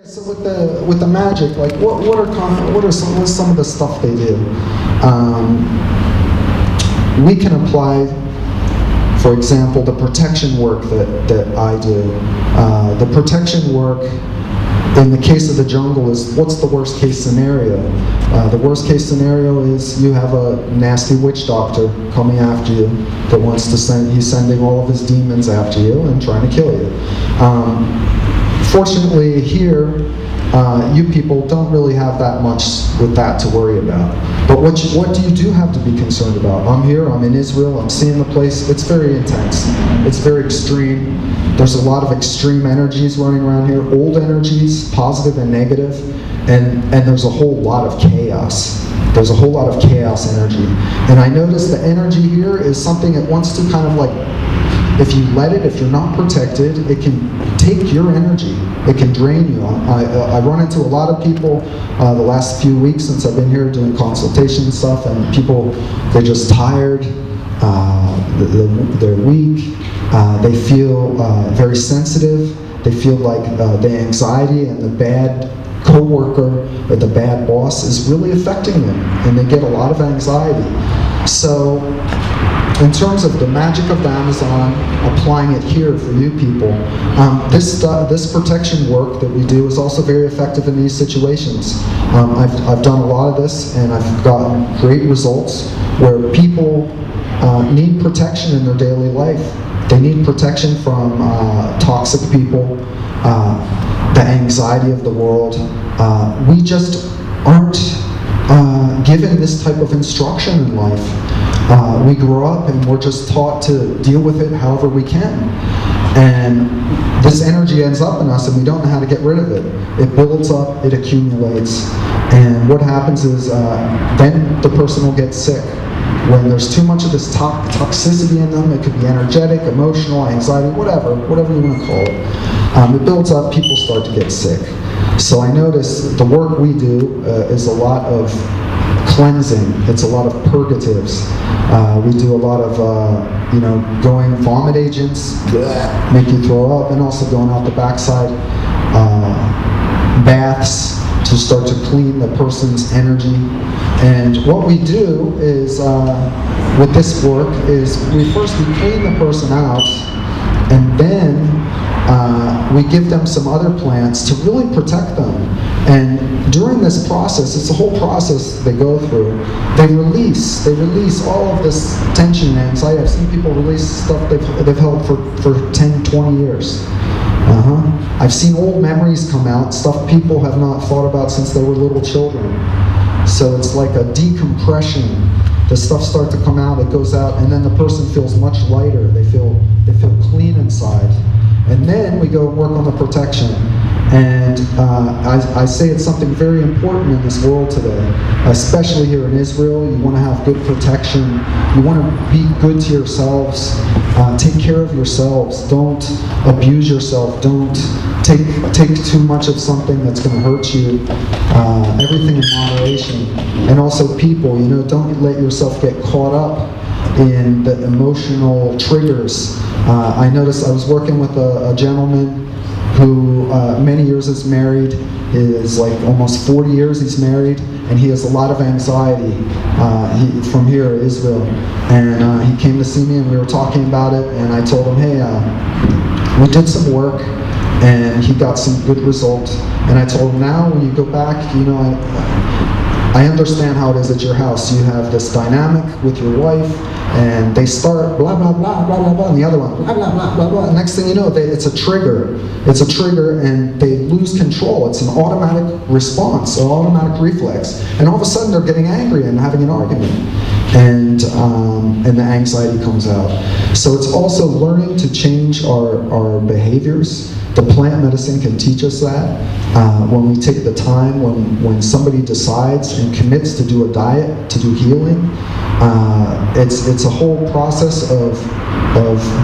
So with the magic, like what's some of the stuff they do? We can apply, for example, the protection work that I do. The protection work in the case of the jungle is, what's the worst case scenario? The worst case scenario is you have a nasty witch doctor coming after you that wants to he's sending all of his demons after you and trying to kill you. Fortunately here, you people don't really have that much with that to worry about. But what do you have to be concerned about? I'm here, I'm in Israel, I'm seeing the place. It's very intense. It's very extreme. There's a lot of extreme energies running around here, old energies, positive and negative, and there's a whole lot of chaos. There's a whole lot of chaos energy. And I notice the energy here is something that wants to kind of like, if you let it, if you're not protected, it can take your energy. It can drain you. I run into a lot of people the last few weeks since I've been here doing consultation and stuff, and people, they're just tired, they're weak, they feel very sensitive, they feel like the anxiety and the bad coworker or the bad boss is really affecting them, and they get a lot of anxiety. So, in terms of the magic of the Amazon, applying it here for you people, this protection work that we do is also very effective in these situations. I've done a lot of this, and I've gotten great results where people need protection in their daily life. They need protection from toxic people, the anxiety of the world. We just aren't given this type of instruction in life. We grow up and we're just taught to deal with it however we can. And this energy ends up in us and we don't know how to get rid of it. It builds up, it accumulates. And what happens is then the person will get sick. When there's too much of this toxicity in them, it could be energetic, emotional, anxiety, whatever you want to call it. It builds up, people start to get sick. So I notice the work we do is a lot of cleansing. It's a lot of purgatives. We do a lot of, going vomit agents, make you throw up, and also going out the backside, baths to start to clean the person's energy. And what we do is, with this work, is we clean the person out, and then we give them some other plants to really protect them. And during this process, it's a whole process they go through. They release all of this tension and anxiety. I've seen people release stuff they've held for 10, 20 years. I've seen old memories come out, stuff people have not thought about since they were little children. So it's like a decompression. The stuff starts to come out, it goes out, and then the person feels much lighter. They feel clean inside. And then we go work on the protection. And I say it's something very important in this world today, especially here in Israel. You want to have good protection. You want to be good to yourselves. Take care of yourselves. Don't abuse yourself. Don't take too much of something that's going to hurt you. Everything in moderation. And also people, don't let yourself get caught up in the emotional triggers. I noticed I was working with a gentleman who many years is married, is like almost 40 years he's married, and he has a lot of anxiety from here, Israel. And he came to see me and we were talking about it, and I told him, hey, we did some work and he got some good results. And I told him, now when you go back, I understand how it is at your house. You have this dynamic with your wife, and they start blah, blah, blah, blah, blah, blah, and the other one, blah, blah, blah, blah, blah. Next thing you know, it's a trigger. It's a trigger, and they lose control. It's an automatic response, an automatic reflex. And all of a sudden, they're getting angry and having an argument. And the anxiety comes out. So it's also learning to change our behaviors. The plant medicine can teach us that. When we take the time, when somebody decides and commits to do a diet, to do healing, it's a whole process of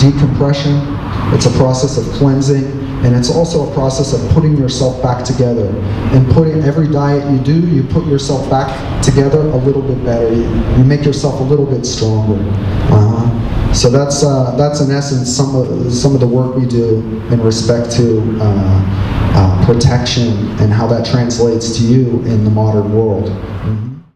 decompression. It's a process of cleansing, and it's also a process of putting yourself back together. And putting every diet you do, you put yourself back together a little bit better. You make yourself a little bit stronger. So that's in essence some of the work we do in respect to protection and how that translates to you in the modern world. Mm-hmm.